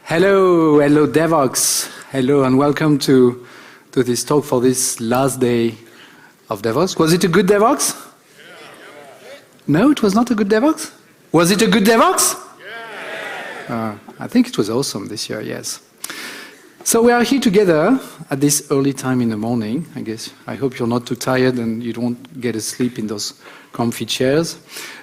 Hello Devoxx. Hello and welcome to this talk for this last day of Devoxx. Was it a good Devoxx? No, it was not a good Devoxx? Was it a good Devoxx? I think it was awesome this year, yes. So we are here together at this early time in the morning. I hope you're not too tired and you don't get asleep in those comfy chairs,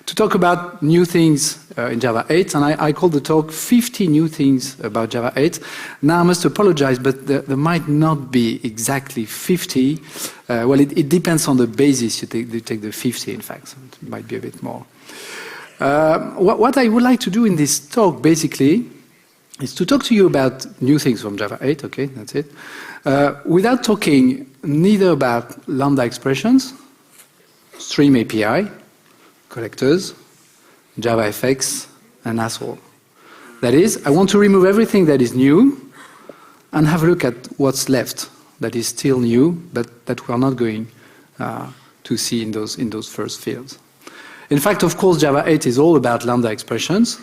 to talk about new things in Java 8. And I call the talk 50 new things about Java 8. Now I must apologize, but there might not be exactly 50. Well, it depends on the basis you take the 50, in fact. So it might be a bit more. What I would like to do in this talk, basically, is to talk to you about new things from Java 8, okay, that's it, without talking neither about lambda expressions, stream API, collectors, JavaFX, and asshole. That is, I want to remove everything that is new and have a look at what's left that is still new, but that we are not going to see in those first fields. In fact, of course, Java 8 is all about lambda expressions.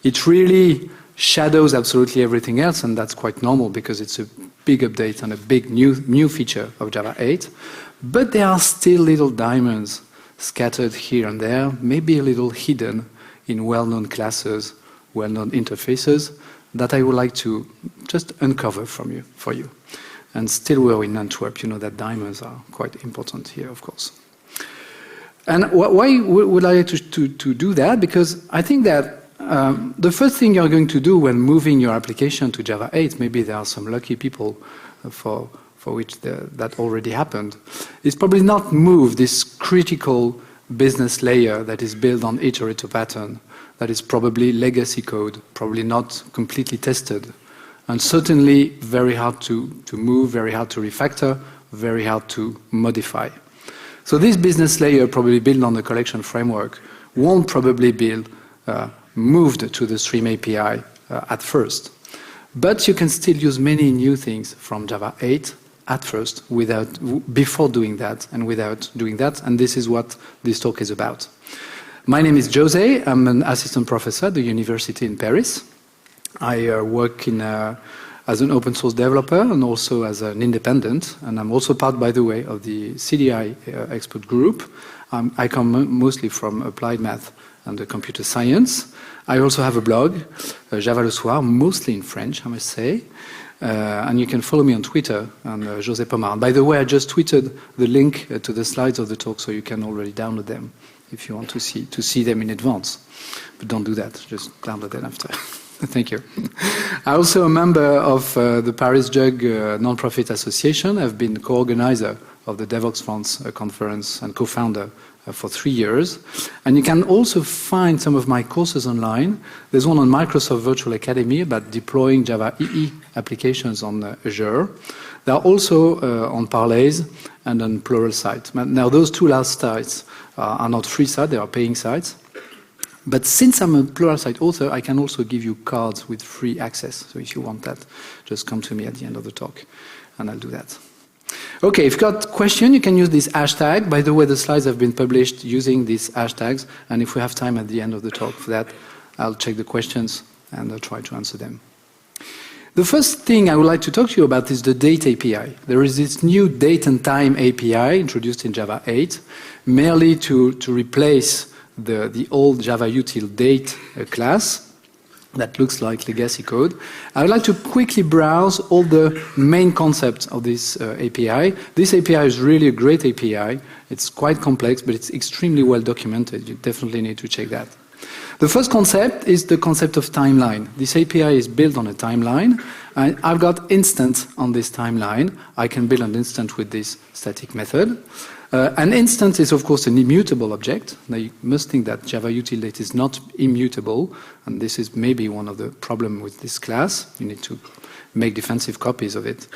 It really shadows absolutely everything else, and that's quite normal because it's a big update and a big new feature of Java 8. But there are still little diamonds scattered here and there, maybe a little hidden in well-known classes, well-known interfaces, that I would like to just uncover for you. And still we're in Antwerp, you know that diamonds are quite important here, of course. And why would I like to do that? Because I think that the first thing you're going to do when moving your application to Java 8, maybe there are some lucky people for which that already happened, is probably not move this critical business layer that is built on iterator pattern, that is probably legacy code, probably not completely tested, and certainly very hard to move, very hard to refactor, very hard to modify. So this business layer, probably built on the collection framework, won't probably be moved to the stream API at first. But you can still use many new things from Java 8 at first, before doing that and without doing that, and this is what this talk is about. My name is José. I'm an assistant professor at the university in Paris. I work as an open source developer and also as an independent, and I'm also part, by the way, of the CDI expert group. I come mostly from applied math and computer science. I also have a blog, Java le soir, mostly in French, I must say. And you can follow me on Twitter, on José Paumard. By the way, I just tweeted the link to the slides of the talk, so you can already download them if you want to see them in advance. But don't do that, just download them after. Thank you. I'm also a member of the Paris JUG non-profit association. I've been co-organizer of the Devoxx France conference and co-founder for 3 years. And you can also find some of my courses online. There's one on Microsoft Virtual Academy about deploying Java EE applications on Azure. There are also on Parlays and on Pluralsight. Now, those two last sites are not free sites, they are paying sites. But since I'm a Pluralsight author, I can also give you cards with free access. So if you want that, just come to me at the end of the talk, and I'll do that. Okay, if you've got questions, you can use this hashtag. By the way, the slides have been published using these hashtags, and if we have time at the end of the talk for that, I'll check the questions and I'll try to answer them. The first thing I would like to talk to you about is the date API. There is this new date and time API introduced in Java 8, merely to replace the old Java util date class that looks like legacy code. I would like to quickly browse all the main concepts of this API. This API is really a great API. It's quite complex, but it's extremely well documented. You definitely need to check that. The first concept is the concept of timeline. This API is built on a timeline. I've got instance on this timeline. I can build an instance with this static method. An instance is, of course, an immutable object. Now, you must think that Java util date is not immutable, and this is maybe one of the problems with this class. You need to make defensive copies of it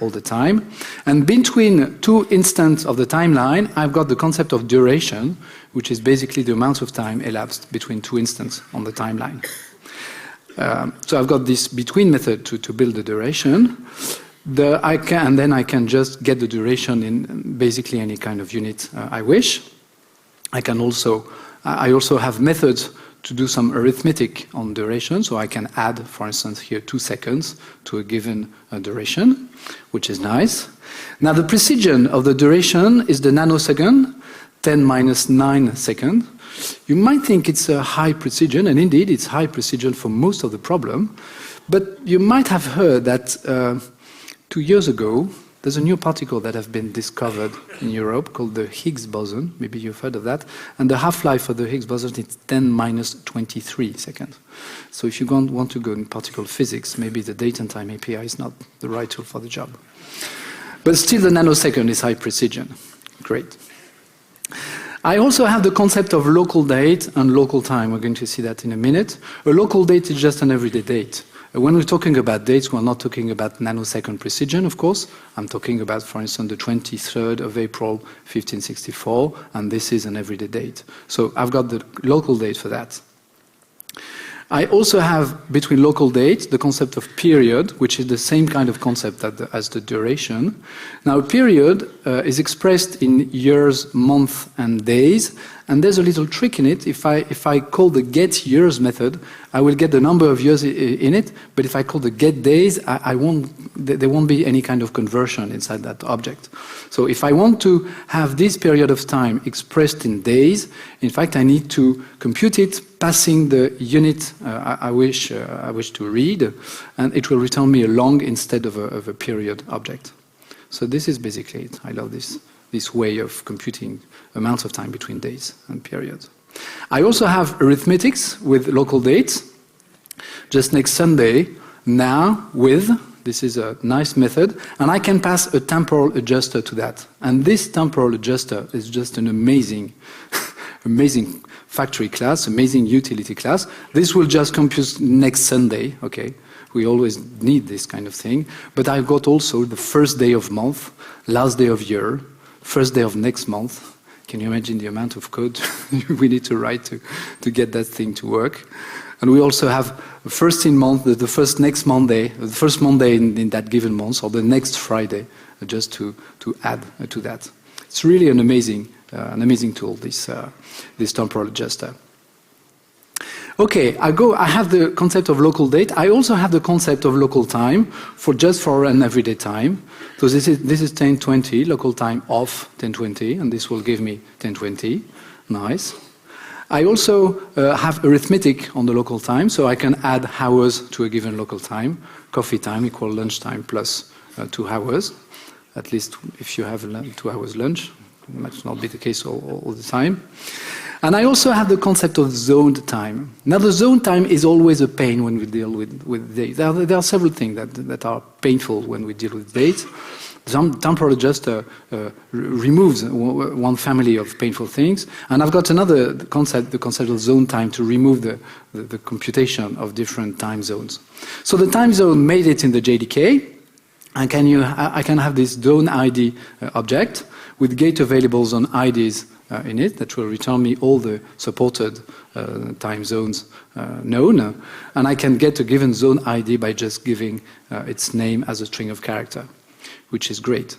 all the time. And between two instances of the timeline, I've got the concept of duration, which is basically the amount of time elapsed between two instances on the timeline. So I've got this between method to build the duration. And then I can just get the duration in basically any kind of unit I wish. I also have methods to do some arithmetic on duration. So I can add, for instance, here 2 seconds to a given duration, which is nice. Now the precision of the duration is the nanosecond, 10 minus 9 seconds. You might think it's a high precision, and indeed it's high precision for most of the problem. But you might have heard that 2 years ago, there's a new particle that has been discovered in Europe called the Higgs boson. Maybe you've heard of that. And the half-life of the Higgs boson is 10 minus 23 seconds. So if you want to go in particle physics, maybe the date and time API is not the right tool for the job. But still the nanosecond is high precision. Great. I also have the concept of local date and local time. We're going to see that in a minute. A local date is just an everyday date. When we're talking about dates, we're not talking about nanosecond precision, of course. I'm talking about, for instance, the 23rd of April, 1564, and this is an everyday date. So I've got the local date for that. I also have, between local dates, the concept of period, which is the same kind of concept as the duration. Now, a period is expressed in years, months, and days, and there's a little trick in it. If I call the getYears method, I will get the number of years in it, but if I call the getDays, there won't be any kind of conversion inside that object. So if I want to have this period of time expressed in days, in fact, I need to compute it passing the unit I wish to read, and it will return me a long instead of a period object. So this is basically it. I love this way of computing amounts of time between days and periods. I also have arithmetics with local dates. Just next Sunday, now with, this is a nice method, and I can pass a temporal adjuster to that. And this temporal adjuster is just an amazing, amazing factory class, amazing utility class. This will just compute next Sunday, okay? We always need this kind of thing. But I've got also the first day of month, last day of year, first day of next month. Can you imagine the amount of code we need to write to get that thing to work? And we also have the first in month, the first next Monday, the first Monday in that given month, or the next Friday, just to add to that. It's really an amazing tool, this temporal adjuster. Okay, I have the concept of local date. I also have the concept of local time for an everyday time. So this is 10:20, local time of 10:20, and this will give me 10:20. Nice. I also have arithmetic on the local time, so I can add hours to a given local time. Coffee time equals lunchtime plus 2 hours, at least if you have 2 hours lunch. It might not be the case all the time. And I also have the concept of zoned time. Now, the zoned time is always a pain when we deal with dates. There are several things that are painful when we deal with dates. Some temporal adjuster removes one family of painful things. And I've got another concept, the concept of zone time, to remove the computation of different time zones. So the time zone made it in the JDK. And I can have this zone ID object with gate available zone IDs in it that will return me all the supported time zones known. And I can get a given zone ID by just giving its name as a string of character, which is great.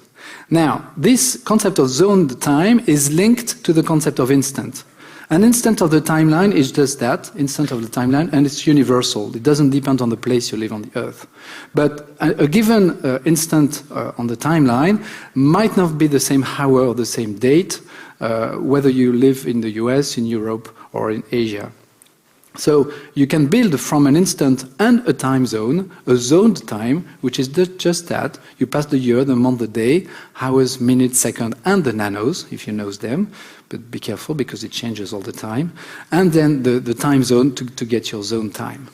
Now, this concept of zoned time is linked to the concept of instant. An instant of the timeline is just that, instant of the timeline, and it's universal. It doesn't depend on the place you live on the Earth. But a given instant on the timeline might not be the same hour or the same date, whether you live in the US, in Europe, or in Asia. So you can build from an instant and a time zone, a zoned time, which is just that. You pass the year, the month, the day, hours, minutes, seconds, and the nanos, if you know them. But be careful because it changes all the time. And then the time zone to get your zone time.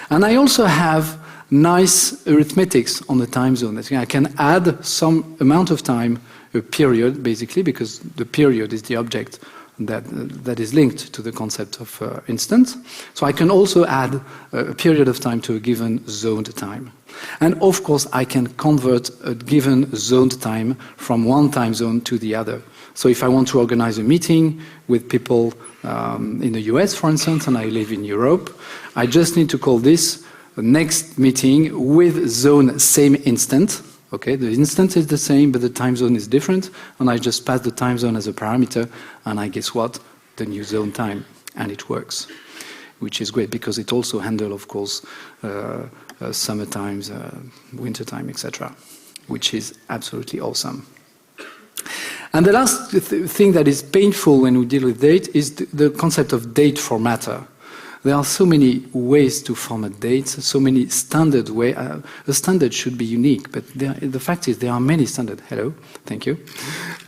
And I also have nice arithmetics on the time zone. I can add some amount of time, a period, basically, because the period is the object that is linked to the concept of instant. So I can also add a period of time to a given zoned time. And of course, I can convert a given zoned time from one time zone to the other. So if I want to organize a meeting with people in the US, for instance, and I live in Europe, I just need to call this the next meeting with zone same instant. Okay, the instant is the same, but the time zone is different, and I just pass the time zone as a parameter, and I guess what? The new zone time, and it works. which is great because it also handles, of course, summer times, winter time, etc., which is absolutely awesome. And the last thing that is painful when we deal with date is the concept of date formatter. There are so many ways to format dates, so many standard ways. A standard should be unique, but the fact is there are many standards. Hello, thank you.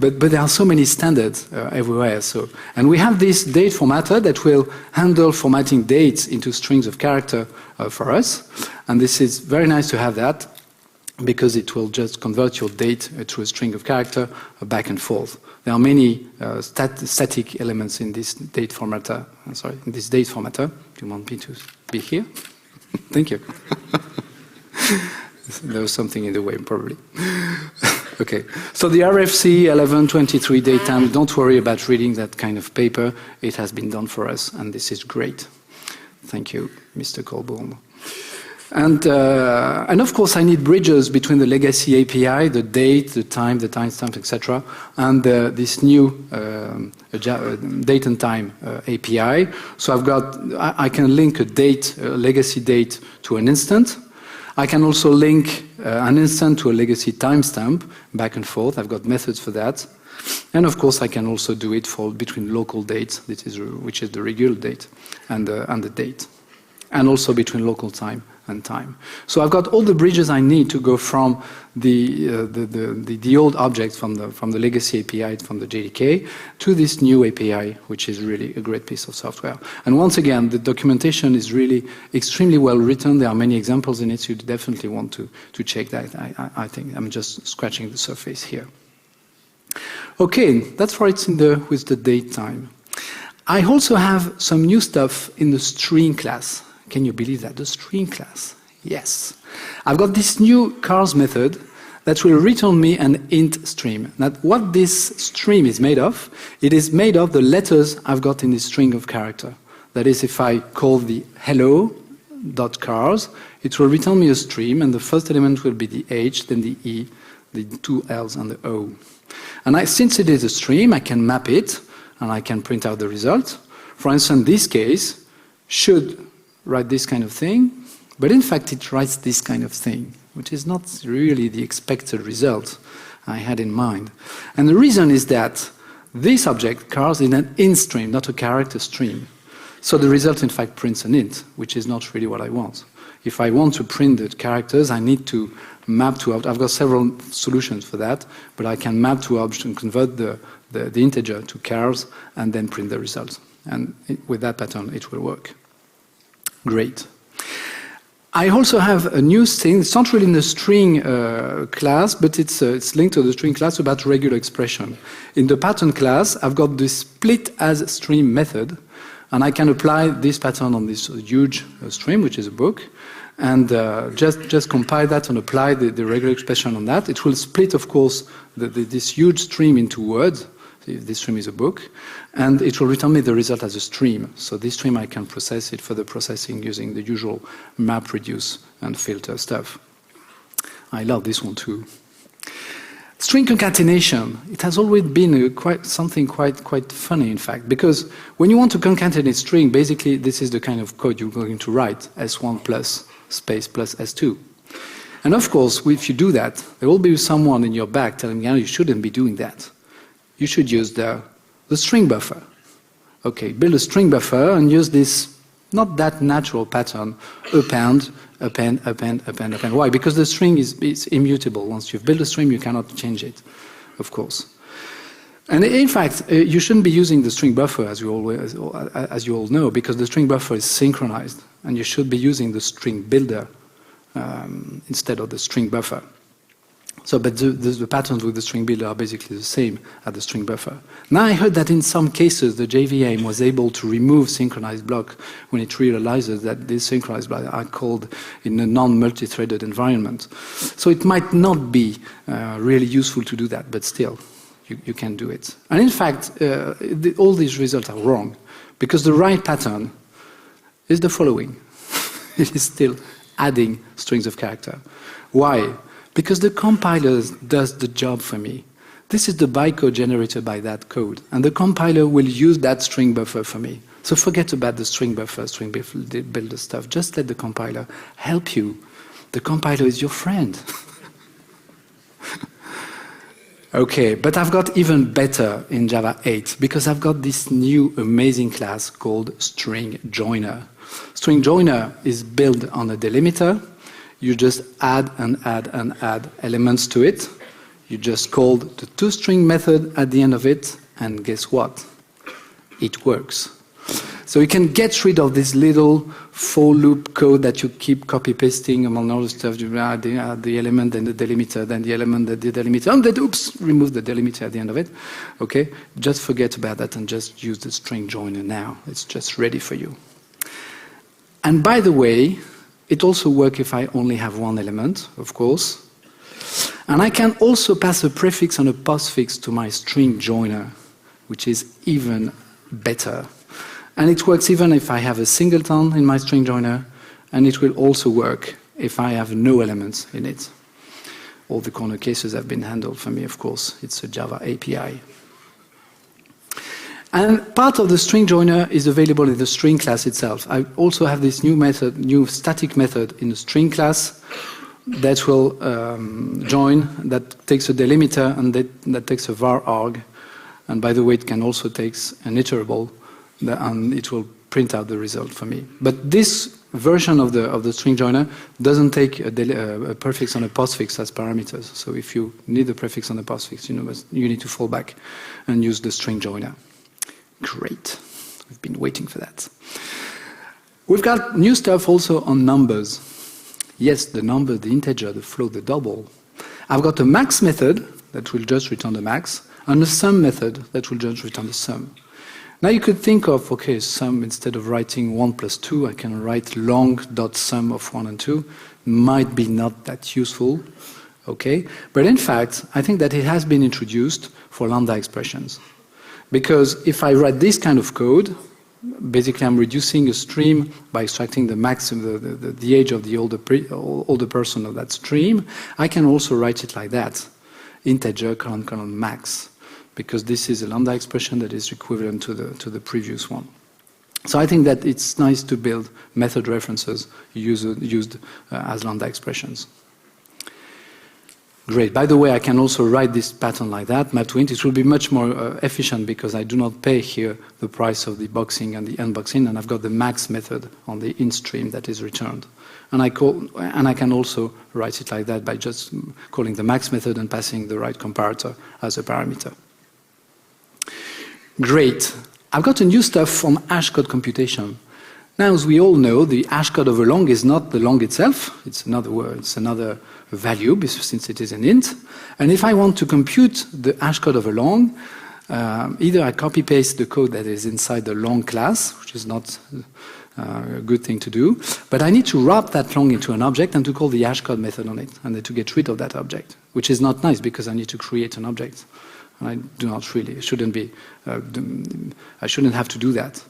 But there are so many standards everywhere. And we have this date formatter that will handle formatting dates into strings of character for us. And this is very nice to have that, because it will just convert your date to a string of character back and forth. There are many static elements in this date formatter. In this date formatter. Do you want me to be here? Thank you. There was something in the way, probably. Okay. So the RFC 1123 date time. Don't worry about reading that kind of paper. It has been done for us, and this is great. Thank you, Mr. Colbourn. And of course, I need bridges between the legacy API, the date, the time, the timestamp, etc., and this new date and time API. So I can link a date, a legacy date, to an instant. I can also link an instant to a legacy timestamp, back and forth. I've got methods for that. And of course, I can also do it between local dates, which is the regular date, and the date, and also between local time and time. So I've got all the bridges I need to go from the old objects from the legacy API, from the JDK, to this new API, which is really a great piece of software. And once again, the documentation is really extremely well written. There are many examples in it, so you definitely want to check that. I think I'm just scratching the surface here. Okay, that's where it's with the date time. I also have some new stuff in the string class. Can you believe that? The string class. Yes. I've got this new cars method that will return me an int stream. Now, what this stream is made of, it is made of the letters I've got in this string of character. That is, if I call the hello.cars, it will return me a stream, and the first element will be the H, then the E, the two L's, and the O. And since it is a stream, I can map it, and I can print out the result. For instance, this case should write this kind of thing, but in fact it writes this kind of thing, which is not really the expected result I had in mind. And the reason is that this object, cars, is an int stream, not a character stream. So the result in fact prints an int, which is not really what I want. If I want to print the characters, I need to map to object. I've got several solutions for that, but I can map to object and convert the integer to chars and then print the result. And with that pattern, it will work. Great. I also have a new thing. It's not really in the string class, but it's linked to the string class about regular expression. In the pattern class, I've got this split as stream method, and I can apply this pattern on this huge stream, which is a book, and just compile that and apply the regular expression on that. It will split, of course, this huge stream into words. This stream is a book, and it will return me the result as a stream. So this stream I can process it for the processing using the usual map, reduce, and filter stuff. I love this one too. String concatenation. It has always been something quite funny, in fact, because when you want to concatenate string, basically this is the kind of code you're going to write: S1 plus space plus S2. And of course, if you do that, there will be someone in your back telling you, you shouldn't be doing that. You should use the string buffer. Okay, build a string buffer and use this not that natural pattern, append, append, append, append, append. Why? Because the string is immutable. Once you've built a string, you cannot change it, of course. And in fact, you shouldn't be using the string buffer, as you all know, because the string buffer is synchronized, and you should be using the string builder instead of the string buffer. So, but the patterns with the string builder are basically the same as the string buffer. Now I heard that in some cases the JVM was able to remove synchronized block when it realizes that these synchronized blocks are called in a non-multi-threaded environment. So it might not be really useful to do that, but still, you can do it. And in fact, all these results are wrong, because the right pattern is the following. It is still adding strings of character. Why? Because the compiler does the job for me. This is the bytecode generated by that code, and the compiler will use that string buffer for me. So forget about the string buffer, string builder stuff. Just let the compiler help you. The compiler is your friend. Okay, but I've got even better in Java 8 because I've got this new amazing class called string joiner. String joiner is built on a delimiter. You just add and add and add elements to it. You just call the toString method at the end of it, and guess what? It works. So you can get rid of this little for loop code that you keep copy-pasting among all the stuff. You add the element, then the delimiter, then the element, then the delimiter, and then, oops, remove the delimiter at the end of it. Okay? Just forget about that and just use the string joiner now. It's just ready for you. And by the way, it also works if I only have one element, of course. And I can also pass a prefix and a postfix to my string joiner, which is even better. And it works even if I have a singleton in my string joiner, and it will also work if I have no elements in it. All the corner cases have been handled for me, of course. It's a Java API. And part of the string joiner is available in the string class itself. I also have this new method, new static method in the string class that will join, that takes a delimiter and that takes a var arg. And by the way, it can also take an iterable, and it will print out the result for me. But this version of the string joiner doesn't take a prefix and a postfix as parameters. So if you need a prefix and a postfix, you need to fall back and use the string joiner. Great. We've been waiting for that. We've got new stuff also on numbers. Yes, the number, the integer, the float, the double. I've got a max method that will just return the max, and a sum method that will just return the sum. Now you could think of, okay, sum, instead of writing 1 plus 2, I can write long.sum of 1 and 2. Might be not that useful, okay? But in fact, I think that it has been introduced for lambda expressions. Because if I write this kind of code, basically I'm reducing a stream by extracting the maximum, the age of the older person of that stream. I can also write it like that, integer colon max, because this is a lambda expression that is equivalent to the previous one. So I think that it's nice to build method references used as lambda expressions. Great. By the way, I can also write this pattern like that, map to int. It will be much more efficient because I do not pay here the price of the boxing and the unboxing, and I've got the max method on the int stream that is returned. And I can also write it like that by just calling the max method and passing the right comparator as a parameter. Great. I've got a new stuff from hashcode computation. Now, as we all know, the hashcode of a long is not the long itself. It's another word. It's another value, since it is an int. And if I want to compute the hashcode of a long, either I copy-paste the code that is inside the long class, which is not a good thing to do, but I need to wrap that long into an object and to call the hashcode method on it, and then to get rid of that object, which is not nice because I need to create an object. And I do not really, I shouldn't have to do that.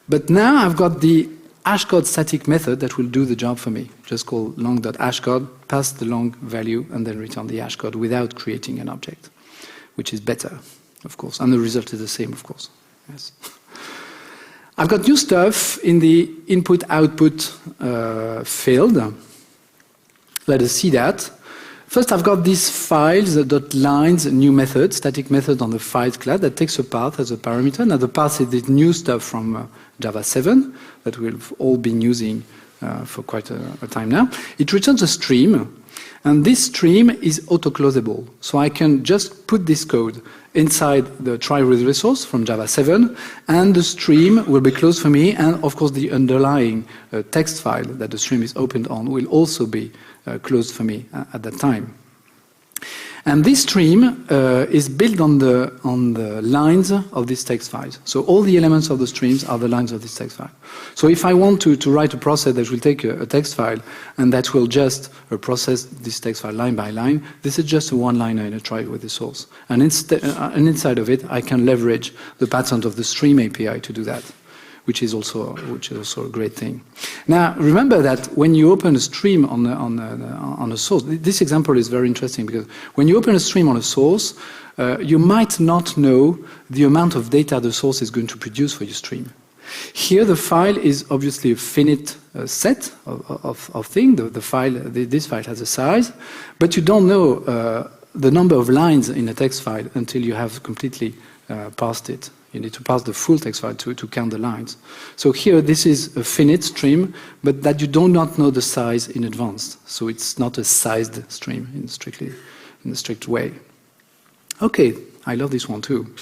But now I've got the hashcode static method that will do the job for me. Just call long.hashcode, pass the long value, and then return the hashcode without creating an object, which is better, of course. And the result is the same, of course. Yes. I've got new stuff in the input-output field. Let us see that. First, I've got these files, .lines, a new method, static method on the files class that takes a path as a parameter. Now, the path is the new stuff from Java 7 that we've all been using for quite a time now. It returns a stream, and this stream is auto-closable. So I can just put this code inside the try with resource from Java 7, and the stream will be closed for me, and of course the underlying text file that the stream is opened on will also be closed for me at that time. And this stream is built on the lines of this text file. So all the elements of the streams are the lines of this text file. So if I want to write a process that will take a text file and that will just process this text file line by line, this is just a one-liner in a try with the source. And inside of it, I can leverage the pattern of the stream API to do that, which is also a great thing. Now, remember that when you open a stream on a source, this example is very interesting because when you open a stream on a source, you might not know the amount of data the source is going to produce for your stream. Here the file is obviously a finite set of things. This file has a size, but you don't know the number of lines in a text file until you have completely parsed it. You need to parse the full text file to count the lines. So here this is a finite stream, but that you do not know the size in advance. So it's not a sized stream in a strict way. Okay, I love this one too.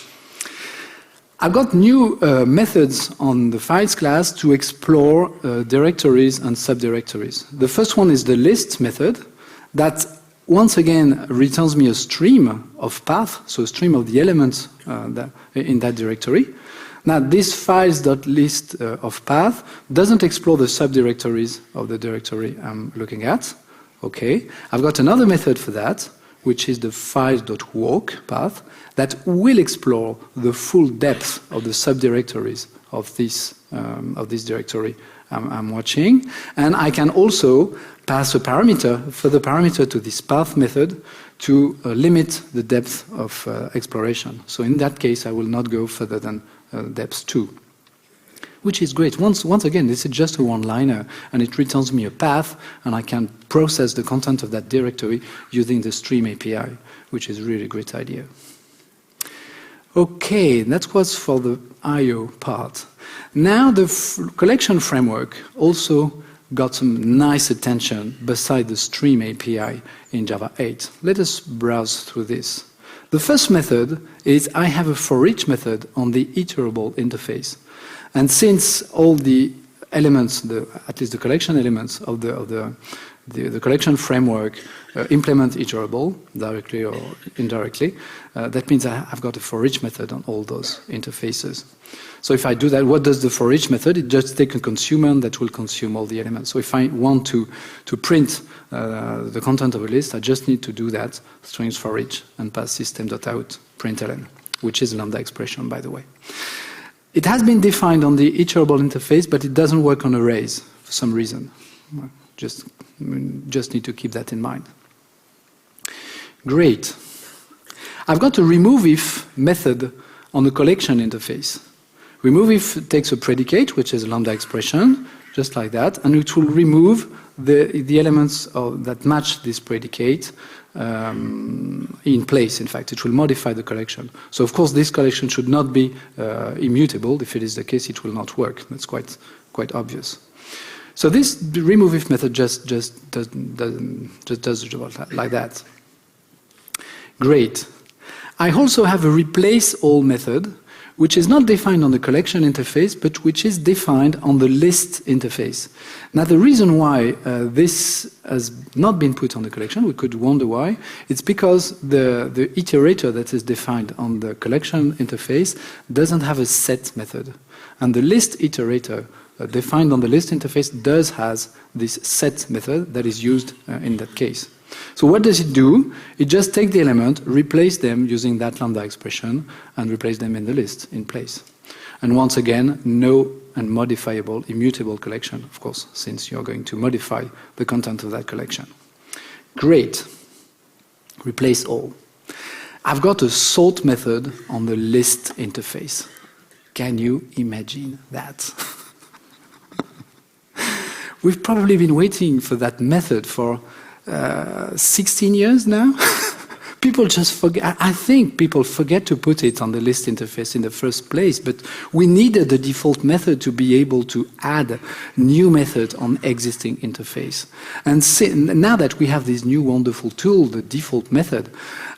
I've got new methods on the files class to explore directories and subdirectories. The first one is the list method that once again returns me a stream of path, so a stream of the elements in that directory. Now this files.list of path doesn't explore the subdirectories of the directory I'm looking at. Okay, I've got another method for that, which is the files.walk path that will explore the full depth of the subdirectories of this directory I'm watching. And I can also pass a parameter, further parameter to this path method to limit the depth of exploration. So in that case, I will not go further than depth 2, which is great. Once again, this is just a one-liner, and it returns me a path, and I can process the content of that directory using the Stream API, which is really a great idea. Okay, that was for the I/O part. Now the collection framework also got some nice attention beside the Stream API in Java 8. Let us browse through this. The first method is I have a forEach method on the Iterable interface. And since all the elements, at least the collection elements of the collection framework implement Iterable directly or indirectly, that means I've got a forEach method on all those interfaces. So if I do that, what does the forEach method? It just takes a consumer that will consume all the elements. So if I want to print the content of a list, I just need to do that, strings forEach, and pass system.out println, which is a lambda expression, by the way. It has been defined on the Iterable interface, but it doesn't work on arrays for some reason. Just need to keep that in mind. Great. I've got a removeIf method on the collection interface. RemoveIf takes a predicate, which is a lambda expression, just like that, and it will remove the elements that match this predicate in place. In fact, it will modify the collection. So, of course, this collection should not be immutable. If it is the case, it will not work. That's quite obvious. So this removeIf method just does the job like that. Great. I also have a replaceAll method, which is not defined on the collection interface, but which is defined on the list interface. Now, the reason why this has not been put on the collection, we could wonder why, it's because the iterator that is defined on the collection interface doesn't have a set method. And the list iterator defined on the list interface does has this set method that is used in that case. So what does it do? It just takes the element, replace them using that lambda expression, and replace them in the list in place. And once again, no unmodifiable, immutable collection, of course, since you're going to modify the content of that collection. Great. Replace all. I've got a sort method on the list interface. Can you imagine that? We've probably been waiting for that method for 16 years now. People just forget. I think people forget to put it on the list interface in the first place, but we needed the default method to be able to add new method on existing interface. And now that we have this new wonderful tool, the default method,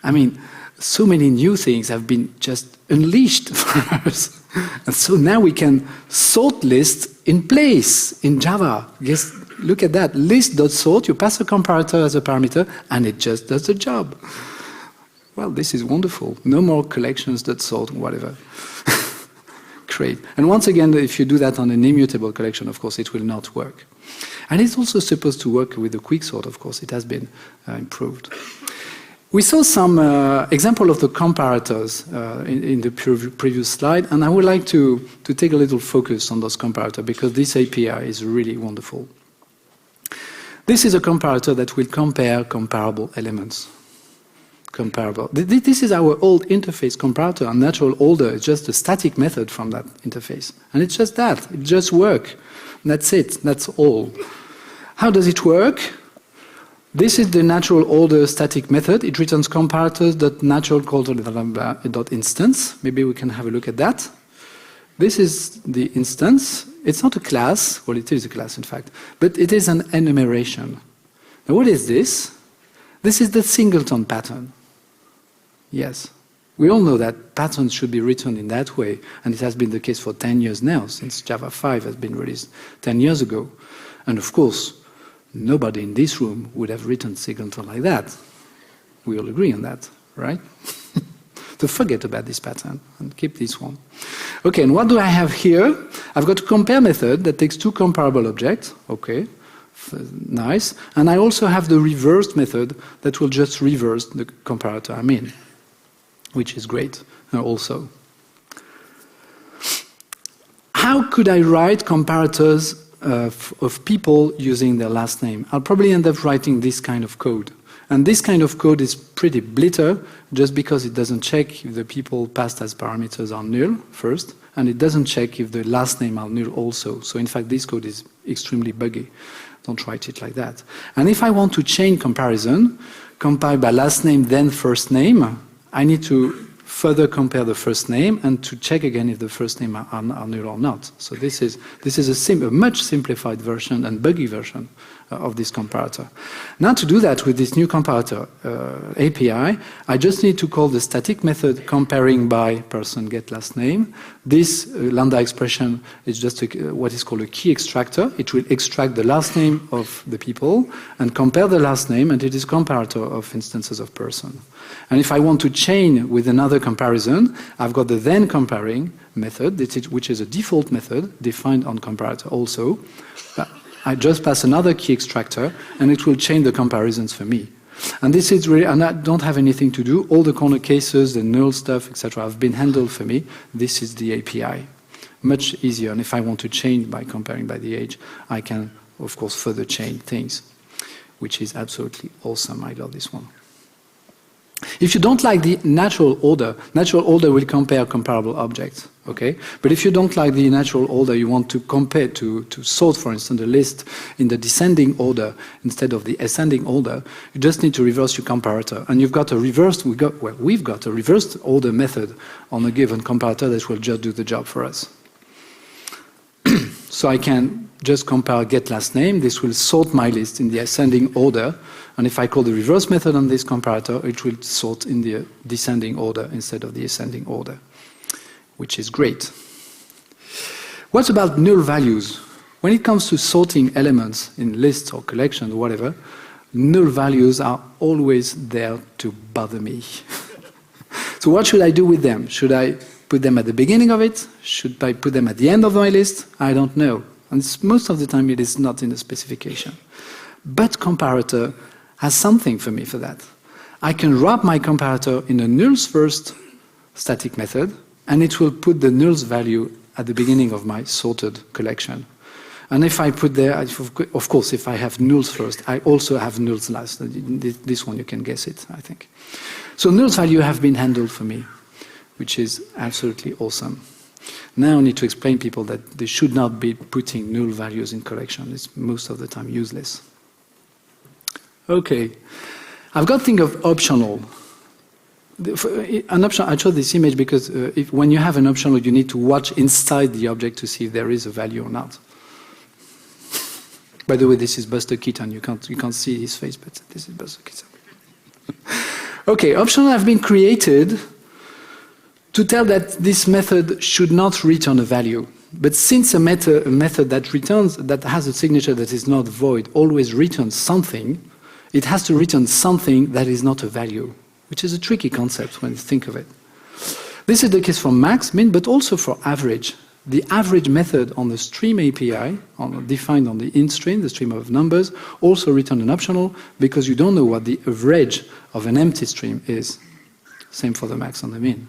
I mean, so many new things have been just unleashed for us. And so now we can sort list in place in Java. Yes, look at that. List.sort, you pass a comparator as a parameter, and it just does the job. Well, this is wonderful. No more collections.sort, whatever. Great. And once again, if you do that on an immutable collection, of course, it will not work. And it's also supposed to work with the quicksort, of course. It has been improved. We saw some example of the comparators in the previous slide, and I would like to take a little focus on those comparators because this API is really wonderful. This is a comparator that will compare comparable elements. comparable. This is our old interface comparator, and natural order is just a static method from that interface. And it's just that. It just works. That's it. That's all. How does it work? This is the natural order static method. It returns comparators.naturalCorder.instance. Maybe we can have a look at that. This is the instance. It's not a class. Well, it is a class, in fact. But it is an enumeration. Now, what is this? This is the singleton pattern. Yes. We all know that patterns should be written in that way, and it has been the case for 10 years now, since Java 5 has been released 10 years ago. And of course, nobody in this room would have written singleton like that. We all agree on that, right? So forget about this pattern and keep this one. Okay, and what do I have here? I've got a compare method that takes two comparable objects. Okay, nice. And I also have the reversed method that will just reverse the comparator I'm in, which is great also. How could I write comparators of people using their last name? I'll probably end up writing this kind of code. And this kind of code is pretty blitter, just because it doesn't check if the people passed as parameters are null first, and it doesn't check if the last name are null also. So in fact, this code is extremely buggy. Don't write it like that. And if I want to chain comparison, compile by last name then first name, I need to further compare the first name and to check again if the first name are null or not. So this is a much simplified version and buggy version of this comparator. Now to do that with this new comparator API, I just need to call the static method comparing by person get last name. This lambda expression is just what is called a key extractor. It will extract the last name of the people and compare the last name, and it is a comparator of instances of person. And if I want to chain with another comparison, I've got the then comparing method, which is a default method defined on comparator also. I just pass another key extractor, and it will chain the comparisons for me. And this is really, and I don't have anything to do. All the corner cases, the null stuff, etc., have been handled for me. This is the API. Much easier. And if I want to chain by comparing by the age, I can, of course, further chain things, which is absolutely awesome. I love this one. If you don't like the natural order will compare comparable objects, okay? But if you don't like the natural order, you want to compare, to sort, for instance, a list in the descending order instead of the ascending order, you just need to reverse your comparator. And you've got a reversed, we've got a reversed order method on a given comparator that will just do the job for us. So I can just compare get last name. This will sort my list in the ascending order. And if I call the reverse method on this comparator, it will sort in the descending order instead of the ascending order, which is great. What about null values? When it comes to sorting elements in lists or collections or whatever, null values are always there to bother me. So what should I do with them? Should I put them at the beginning of it? Should I put them at the end of my list? I don't know. And most of the time it is not in the specification. But comparator has something for me for that. I can wrap my comparator in a nulls first static method, and it will put the nulls value at the beginning of my sorted collection. And if I put there, of course, if I have nulls first, I also have nulls last. This one you can guess it, I think. So nulls value have been handled for me, which is absolutely awesome. Now I need to explain to people that they should not be putting null values in collection. It's most of the time useless. Okay, I've got to think of optional. An option, I chose this image because when you have an optional, you need to watch inside the object to see if there is a value or not. By the way, this is Buster Keaton. You can't see his face, but this is Buster Keaton. Okay, optional have been created to tell that this method should not return a value. But since a method that has a signature that is not void always returns something, it has to return something that is not a value, which is a tricky concept when you think of it. This is the case for max, min, but also for average. The average method on the stream API, defined on the int stream, the stream of numbers, also return an optional because you don't know what the average of an empty stream is. Same for the max and the min.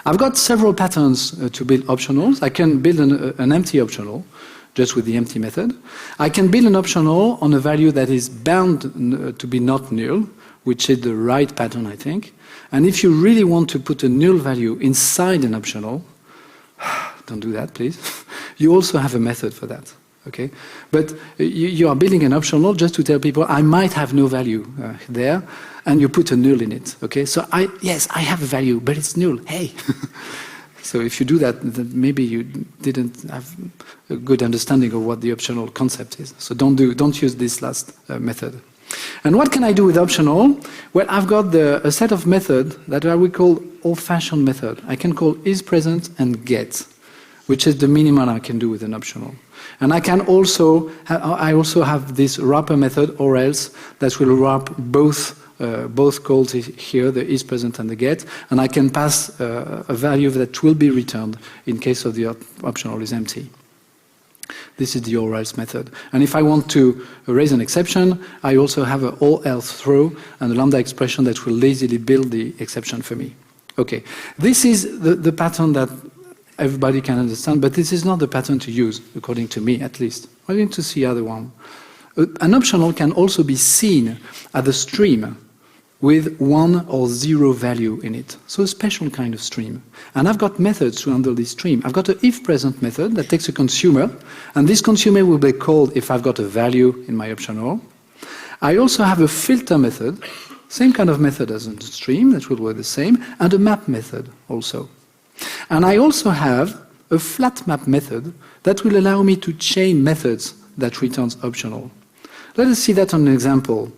I've got several patterns to build optionals. I can build an empty optional just with the empty method. I can build an optional on a value that is bound to be not null. which is the right pattern, I think. And if you really want to put a null value inside an optional, don't do that, please. You also have a method for that. Okay, but you are building an optional just to tell people I might have no value there, and you put a null in it. Okay, so yes, I have a value, but it's null. Hey, so if you do that, then maybe you didn't have a good understanding of what the optional concept is. So don't use this last method. And what can I do with optional? Well, I've got a set of methods that I would call old-fashioned method. I can call isPresent and get, which is the minimum I can do with an optional. And I can also have this wrapper method or else that will wrap both calls here, the isPresent and the get, and I can pass a value that will be returned in case of the optional is empty. This is the or else method. And if I want to raise an exception, I also have an or else throw and a lambda expression that will lazily build the exception for me. Okay, this is the pattern that everybody can understand, but this is not the pattern to use, according to me at least. We're going to see other one. An optional can also be seen as a stream with 1 or 0 value in it. So a special kind of stream. And I've got methods to handle this stream. I've got an ifPresent method that takes a consumer, and this consumer will be called if I've got a value in my optional. I also have a filter method, same kind of method as a stream, that will work the same, and a map method also. And I also have a flat map method that will allow me to chain methods that returns optional. Let us see that on an example.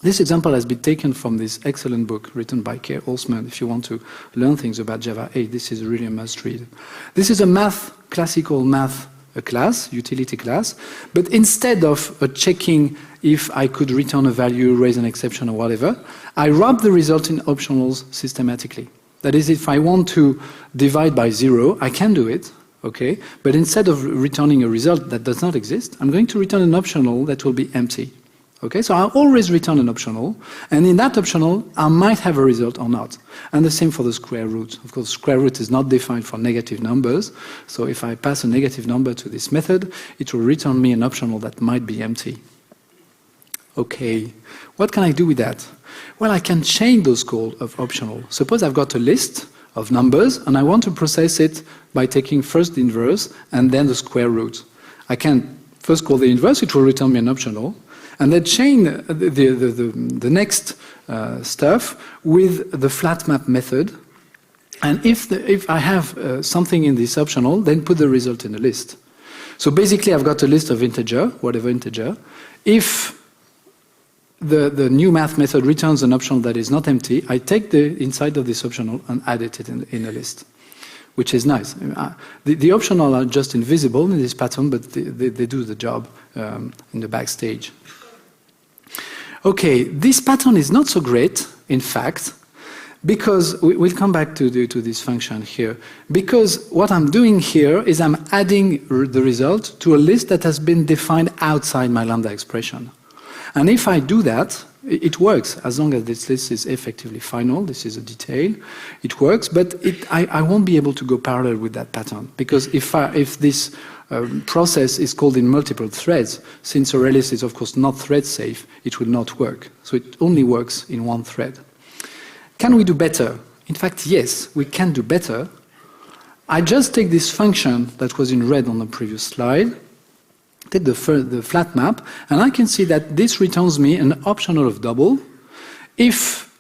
This example has been taken from this excellent book written by Kay Holzman. If you want to learn things about Java 8, this is really a must-read. This is a classical math class, utility class, but instead of checking if I could return a value, raise an exception or whatever, I wrap the result in optionals systematically. That is, if I want to divide by 0, I can do it, okay? But instead of returning a result that does not exist, I'm going to return an optional that will be empty. Okay, so I'll always return an optional, and in that optional, I might have a result or not. And the same for the square root. Of course, square root is not defined for negative numbers, so if I pass a negative number to this method, it will return me an optional that might be empty. Okay, what can I do with that? Well, I can chain those calls of optional. Suppose I've got a list of numbers, and I want to process it by taking first the inverse and then the square root. I can first call the inverse, it will return me an optional, and then chain the next stuff with the flat map method. And if I have something in this optional, then put the result in a list. So basically, I've got a list of integer, whatever integer. If the new math method returns an optional that is not empty, I take the inside of this optional and add it in a list, which is nice. The optional are just invisible in this pattern, but they do the job in the backstage. Okay, this pattern is not so great, in fact, because we'll come back to this function here. Because what I'm doing here is I'm adding the result to a list that has been defined outside my lambda expression. And if I do that, it works, as long as this list is effectively final. This is a detail. It works, but I won't be able to go parallel with that pattern. Because if this process is called in multiple threads, since a list is of course not thread safe, it will not work. So it only works in one thread. Can we do better? In fact, yes, we can do better. I just take this function that was in red on the previous slide, take the flat map, and I can see that this returns me an optional of double. If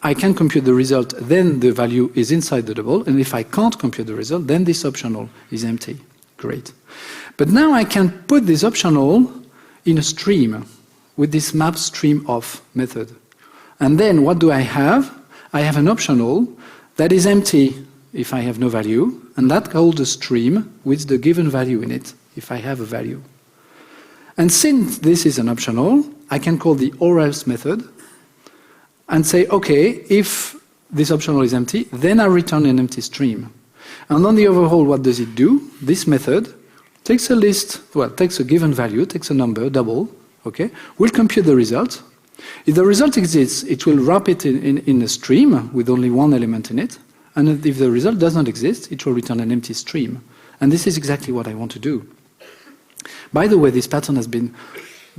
I can compute the result, then the value is inside the double, and if I can't compute the result, then this optional is empty. Great. But now I can put this optional in a stream with this map stream of method. And then what do I have? I have an optional that is empty if I have no value, and that holds a stream with the given value in it if I have a value. And since this is an optional, I can call the or else method and say, okay, if this optional is empty, then I return an empty stream. And on the overall, what does it do? This method takes a list, well, takes a given value, takes a number, double, okay, will compute the result. If the result exists, it will wrap it in a stream with only one element in it. And if the result does not exist, it will return an empty stream. And this is exactly what I want to do. By the way, this pattern has been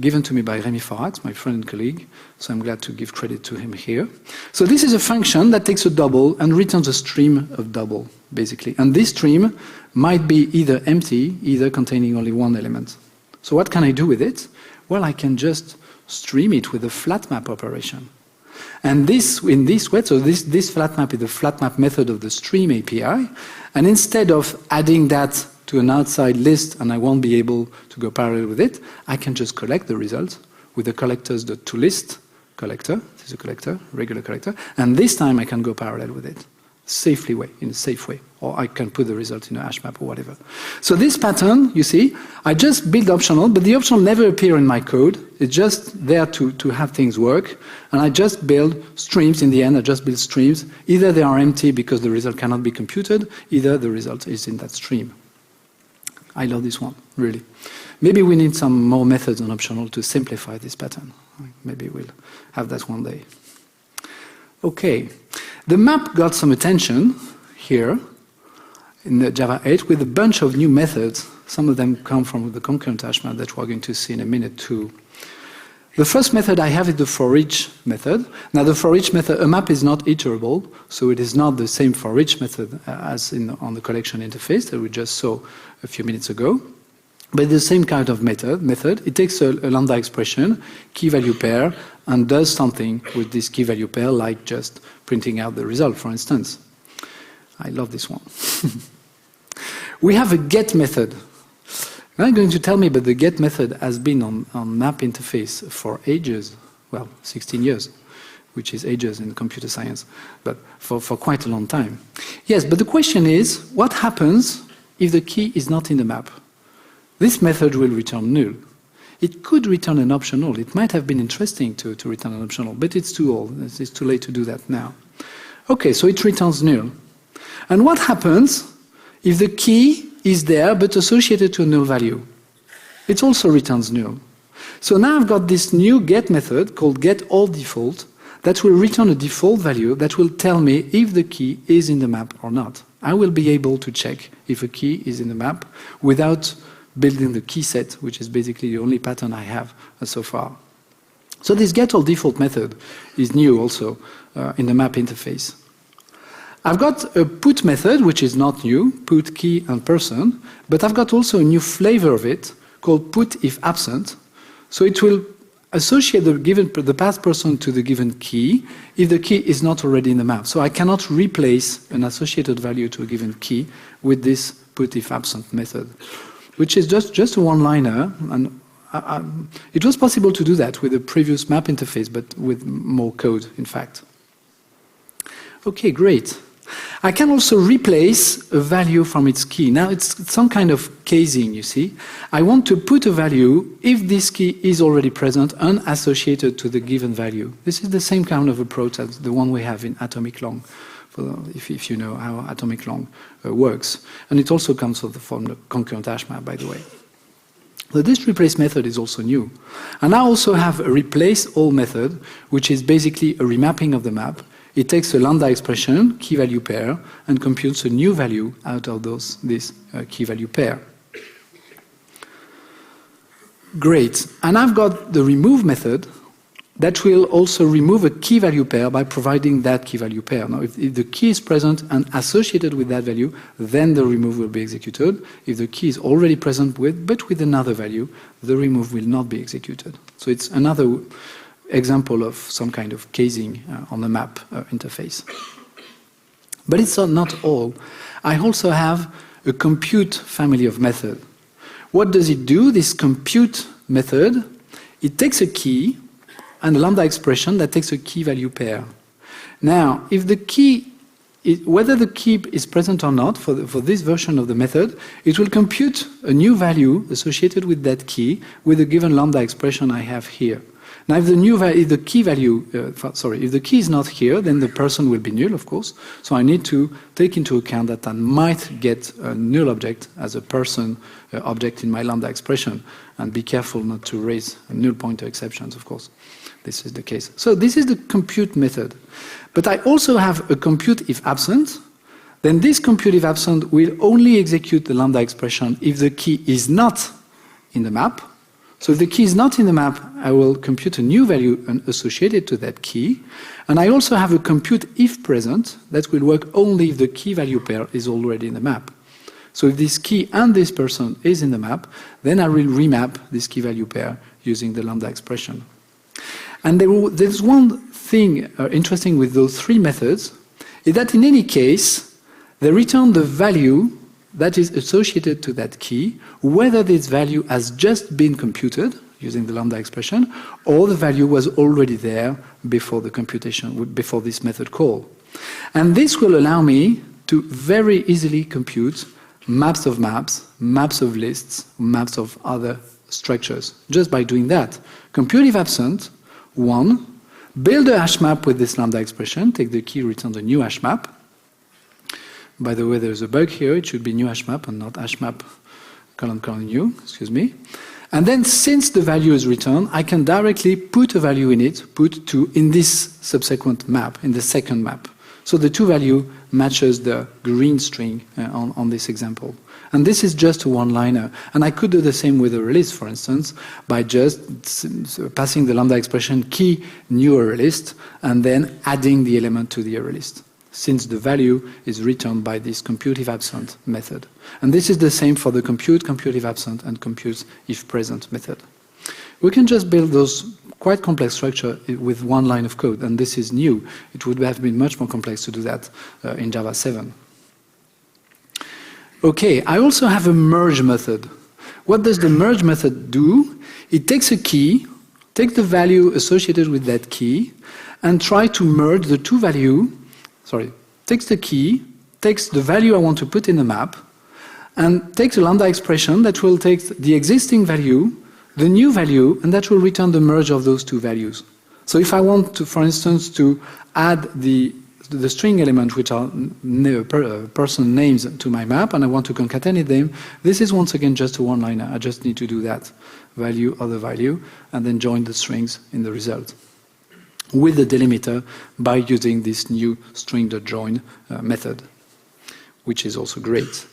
given to me by Rémi Forax, my friend and colleague, so I'm glad to give credit to him here. So this is a function that takes a double and returns a stream of double, basically. And this stream might be either empty, either containing only one element. So what can I do with it? Well, I can just stream it with a flat map operation. And this, in this way, so this flat map is the flat map method of the stream API. And instead of adding that to an outside list and I won't be able to go parallel with it, I can just collect the result with the collectors.toList collector. This is a collector, regular collector. And this time I can go parallel with it. Safely way, in a safe way. Or I can put the result in a HashMap or whatever. So this pattern, you see, I just build optional, but the optional never appear in my code. It's just there to have things work. And I just build streams in the end. I just build streams. Either they are empty because the result cannot be computed, either the result is in that stream. I love this one, really. Maybe we need some more methods on optional to simplify this pattern. Maybe we'll have that one day. Okay. The map got some attention here in the Java 8 with a bunch of new methods. Some of them come from the ConcurrentHashMap that we're going to see in a minute too. The first method I have is the forEach method. Now the forEach method, a map is not iterable, so it is not the same forEach method as on the collection interface that we just saw a few minutes ago. But it's the same kind of method. It takes a lambda expression, key value pair, and does something with this key value pair, like just printing out the result, for instance. I love this one. We have a get method. Now you're going to tell me, but the get method has been on map interface for ages. Well, 16 years, which is ages in computer science, but for quite a long time. Yes, but the question is, what happens if the key is not in the map? This method will return null. It could return an optional. It might have been interesting to return an optional, but it's too old. It's too late to do that now. Okay, so it returns null. And what happens if the key is there but associated to a null value? It also returns null. So now I've got this new get method called getAllDefault that will return a default value that will tell me if the key is in the map or not. I will be able to check if a key is in the map without building the key set, which is basically the only pattern I have so far. So this getAllDefault method is new also in the map interface. I've got a put method, which is not new, put key and person, but I've got also a new flavor of it called put if absent. So it will associate the past person to the given key if the key is not already in the map. So I cannot replace an associated value to a given key with this put if absent method, which is just a one-liner. And it was possible to do that with the previous map interface, but with more code, in fact. Okay, great. I can also replace a value from its key. Now, it's some kind of casing, you see. I want to put a value if this key is already present and associated to the given value. This is the same kind of approach as the one we have in atomic long, if you know how atomic long works. And it also comes from the ConcurrentHashMap, by the way. So this replace method is also new. And I also have a replace all method, which is basically a remapping of the map. It takes a lambda expression, key value pair, and computes a new value out of this key value pair. Great. And I've got the remove method that will also remove a key value pair by providing that key value pair. Now, if the key is present and associated with that value, then the remove will be executed. If the key is already present but with another value, the remove will not be executed. So it's another example of some kind of casing on the map interface. But it's not all. I also have a compute family of methods. What does it do? This compute method, it takes a key and a lambda expression that takes a key value pair. Now, if the key, whether the key is present or not for this version of the method, it will compute a new value associated with that key with a given lambda expression I have here. Now, if the key is not here, then the person will be null, of course. So I need to take into account that I might get a null object as a person object in my lambda expression, and be careful not to raise null pointer exceptions, of course. This is the case. So this is the compute method. But I also have a compute if absent. Then this compute if absent will only execute the lambda expression if the key is not in the map. So if the key is not in the map, I will compute a new value associated to that key. And I also have a compute if present that will work only if the key value pair is already in the map. So if this key and this person is in the map, then I will remap this key value pair using the lambda expression. And there's one thing interesting with those three methods, is that in any case, they return the value that is associated to that key, whether this value has just been computed using the lambda expression, or the value was already there before the computation, before this method call. And this will allow me to very easily compute maps of maps, maps of lists, maps of other structures, just by doing that. Compute if absent, 1, build a hash map with this lambda expression, take the key, return the new hash map. By the way, there's a bug here. It should be new HashMap and not HashMap : new, excuse me. And then since the value is returned, I can directly put a value in it, put 2 in this subsequent map, in the second map. So the 2 value matches the green string on this example. And this is just a one-liner. And I could do the same with a release, for instance, by just passing the lambda expression key new array list and then adding the element to the array list, since the value is returned by this compute if absent method. And this is the same for the compute if absent, and compute if present method. We can just build those quite complex structure with one line of code, and this is new. It would have been much more complex to do that in Java 7. Okay, I also have a merge method. What does the merge method do? It takes a key, takes the value associated with that key, and try to merge the two value. Takes the key, takes the value I want to put in the map, and takes a lambda expression that will take the existing value, the new value, and that will return the merge of those two values. So if I want to, for instance, to add the string element, which are person names, to my map, and I want to concatenate them, this is once again just a one-liner. I just need to do that, value, other value, and then join the strings in the result with the delimiter by using this new string.join method, which is also great.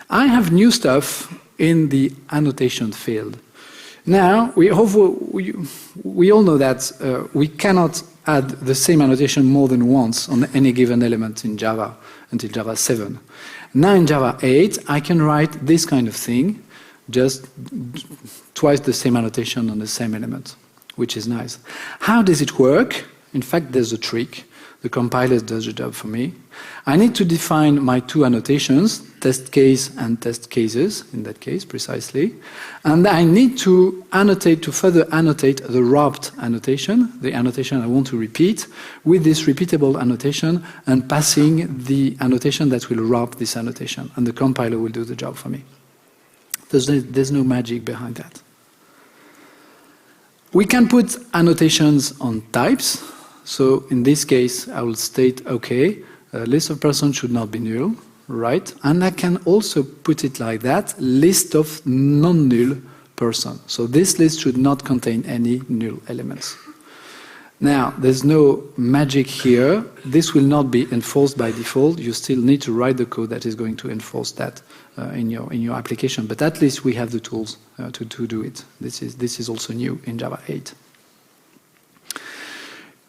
I have new stuff in the annotation field. Now, we all know that we cannot add the same annotation more than once on any given element in Java until Java 7. Now in Java 8, I can write this kind of thing, just twice the same annotation on the same element, which is nice. How does it work? In fact, there's a trick. The compiler does the job for me. I need to define my two annotations, test case and test cases, in that case, precisely. And I need to annotate, to further annotate the wrapped annotation, the annotation I want to repeat, with this repeatable annotation and passing the annotation that will wrap this annotation. And the compiler will do the job for me. There's no magic behind that. We can put annotations on types. So in this case, I will state, okay, a list of persons should not be null, right? And I can also put it like that, list of non-null persons. So this list should not contain any null elements. Now, there's no magic here. This will not be enforced by default. You still need to write the code that is going to enforce that in your application. But at least we have the tools to do it. This is also new in Java 8.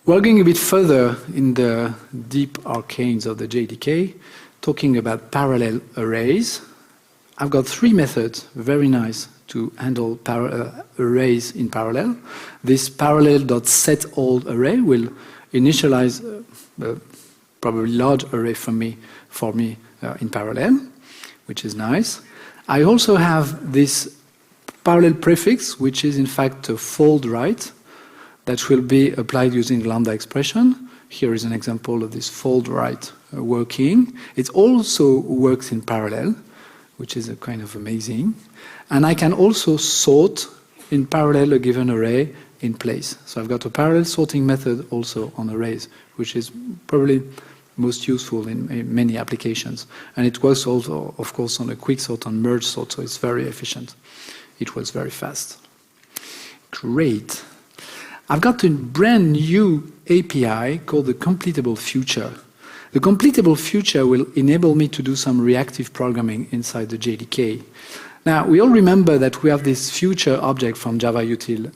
We're going a bit further in the deep arcanes of the JDK, talking about parallel arrays. I've got three methods, very nice, to handle arrays in parallel. This parallel.setAll array will initialize a probably large array for me in parallel, which is nice. I also have this parallel prefix, which is in fact a fold right, that will be applied using lambda expression. Here is an example of this fold right working. It also works in parallel, which is a kind of amazing. And I can also sort in parallel a given array in place. So I've got a parallel sorting method also on arrays, which is probably most useful in many applications. And it works also, of course, on a quick sort, on merge sort, so it's very efficient. It works very fast. Great. I've got a brand new API called the CompletableFuture. The CompletableFuture will enable me to do some reactive programming inside the JDK. Now, we all remember that we have this future object from Java util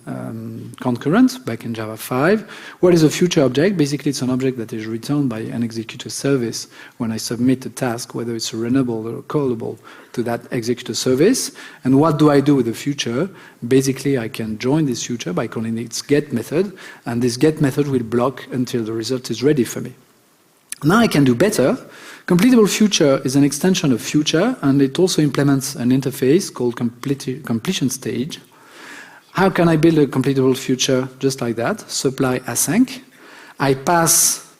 concurrent back in Java 5. What is a future object? Basically, it's an object that is returned by an executor service when I submit a task, whether it's runnable or callable to that executor service. And what do I do with the future? Basically, I can join this future by calling its get method, and this get method will block until the result is ready for me. Now I can do better. CompletableFuture is an extension of future, and it also implements an interface called completion stage. How can I build a CompletableFuture just like that? Supply async. I pass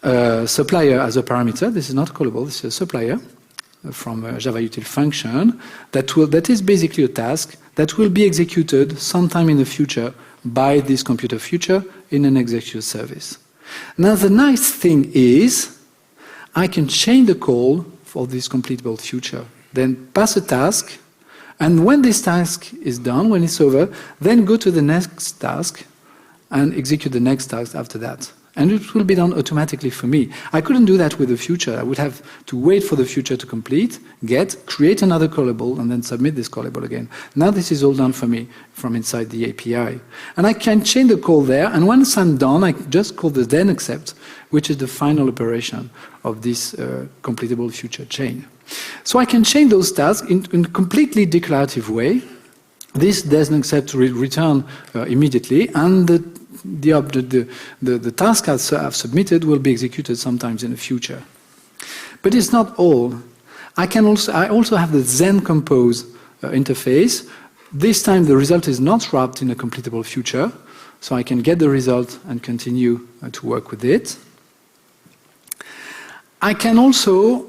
a supplier as a parameter. This is not callable. This is a supplier from a Java util function that is basically a task that will be executed sometime in the future by this CompletableFuture in an executor service. Now the nice thing is I can change the call for this CompletableFuture, then pass a task, and when this task is done, when it's over, then go to the next task and execute the next task after that. And it will be done automatically for me. I couldn't do that with the future. I would have to wait for the future to complete, create another callable, and then submit this callable again. Now this is all done for me from inside the API. And I can change the call there, and once I'm done, I just call the then accept, which is the final operation of this CompletableFuture chain. So I can change those tasks in a completely declarative way. This doesn't accept will return immediately, and the task I've submitted will be executed sometimes in the future. But it's not all. I also have the then compose interface. This time the result is not wrapped in a CompletableFuture, so I can get the result and continue to work with it. I can also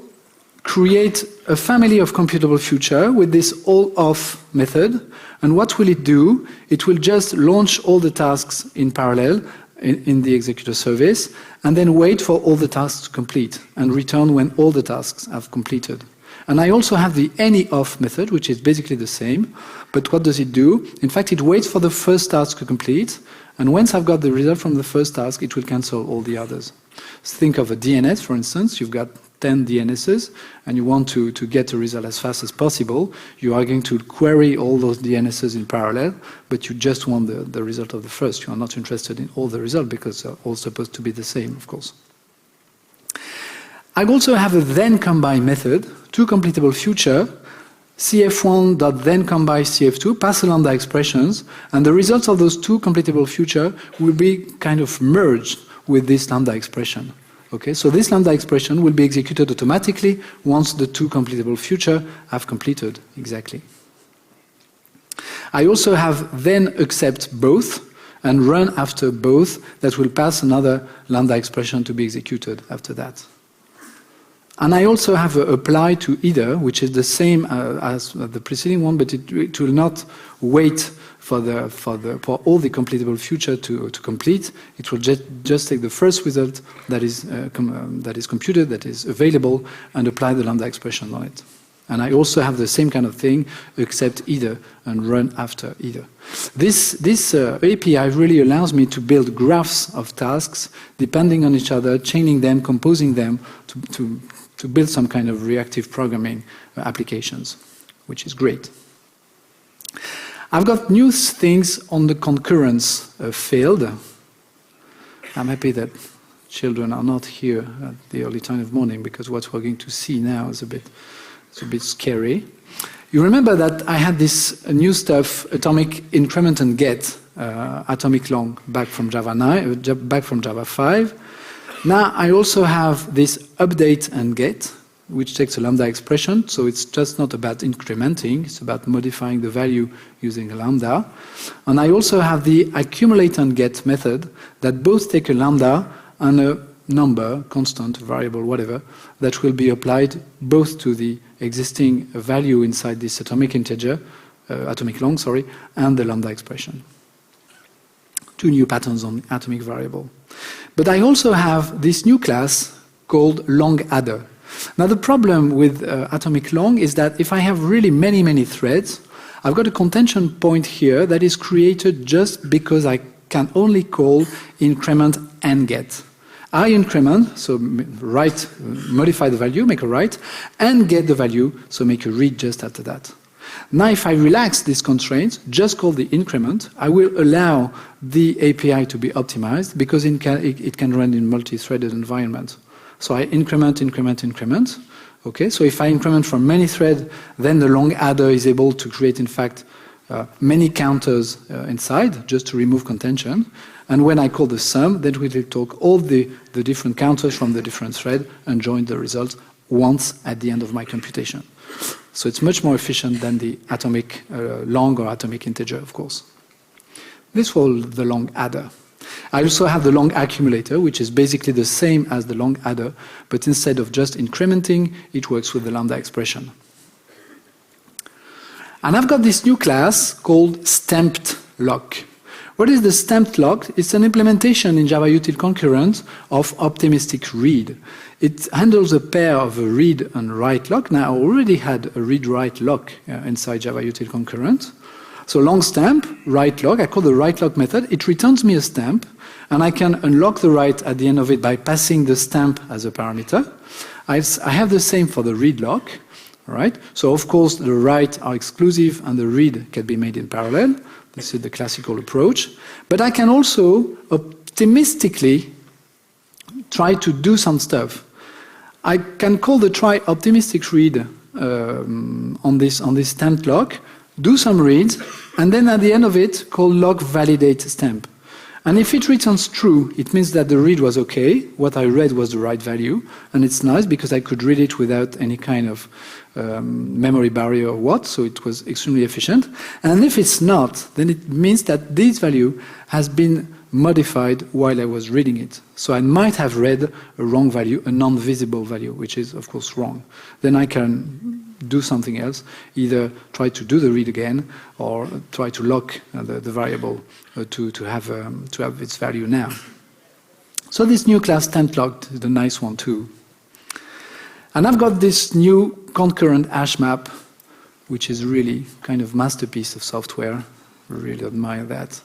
create a family of CompletableFuture with this all-off method. And what will it do? It will just launch all the tasks in parallel in the executor service, and then wait for all the tasks to complete, and return when all the tasks have completed. And I also have the any-off method, which is basically the same. But what does it do? In fact, it waits for the first task to complete, and once I've got the result from the first task, it will cancel all the others. So think of a DNS, for instance. You've got 10 DNSs, and you want to get a result as fast as possible. You are going to query all those DNSs in parallel, but you just want the result of the first. You are not interested in all the results because they're all supposed to be the same, of course. I also have a then combine method to CompletableFuture, cf1.thenCombine cf2, pass a lambda expressions, and the results of those two CompletableFuture will be kind of merged with this lambda expression. Okay, so this lambda expression will be executed automatically once the two CompletableFuture have completed exactly. I also have then accept both and run after both that will pass another lambda expression to be executed after that. And I also have apply to either, which is the same as the preceding one, but it will not wait for all the CompletableFuture to complete. It will just take the first result that is computed, that is available, and apply the lambda expression on it. And I also have the same kind of thing, accept either and run after either. This API really allows me to build graphs of tasks depending on each other, chaining them, composing them to build some kind of reactive programming applications, which is great. I've got new things on the concurrence field. I'm happy that children are not here at the early time of morning, because what we're going to see now is a bit scary. You remember that I had this new stuff, atomic increment and get, atomic long, back from Java 5. Now I also have this update and get, which takes a lambda expression, so it's just not about incrementing, it's about modifying the value using a lambda. And I also have the accumulate and get method that both take a lambda and a number, constant, variable, whatever, that will be applied both to the existing value inside this atomic integer, atomic long, sorry, and the lambda expression. Two new patterns on atomic variable. But I also have this new class called long adder. Now the problem with atomic long is that if I have really many threads, I've got a contention point here that is created just because I can only call increment and get. I increment, so write, modify the value, make a write, and get the value, so make a read just after that. Now if I relax this constraint, just call the increment, I will allow the API to be optimized because it can run in multi-threaded environment. So I increment, increment, increment. Okay, so if I increment from many threads, then the long adder is able to create, in fact, many counters inside, just to remove contention. And when I call the sum, then we will take all the different counters from the different threads and join the results once at the end of my computation. So it's much more efficient than the atomic long or atomic integer, of course. This was the long adder. I also have the long accumulator, which is basically the same as the long adder, but instead of just incrementing, it works with the lambda expression. And I've got this new class called stamped lock. What is the stamped lock? It's an implementation in Java util concurrent of optimistic read. It handles a pair of a read and write lock. Now, I already had a read-write lock inside Java util concurrent. So long stamp, write lock, I call the write lock method. It returns me a stamp, and I can unlock the write at the end of it by passing the stamp as a parameter. I have the same for the read lock. Right? So of course the write are exclusive and the read can be made in parallel. This is the classical approach. But I can also optimistically try to do some stuff. I can call the try optimistic read on this stamped lock, do some reads, and then at the end of it call lock validate stamp. And if it returns true, it means that the read was okay, what I read was the right value, and it's nice because I could read it without any kind of memory barrier or what, so it was extremely efficient. And if it's not, then it means that this value has been modified while I was reading it. So I might have read a wrong value, a non-visible value, which is of course wrong. Then I can do something else, either try to do the read again or try to lock the variable to have its value now. So this new class stamped locked is a nice one too. And I've got this new concurrent HashMap, which is really kind of masterpiece of software. I really admire that.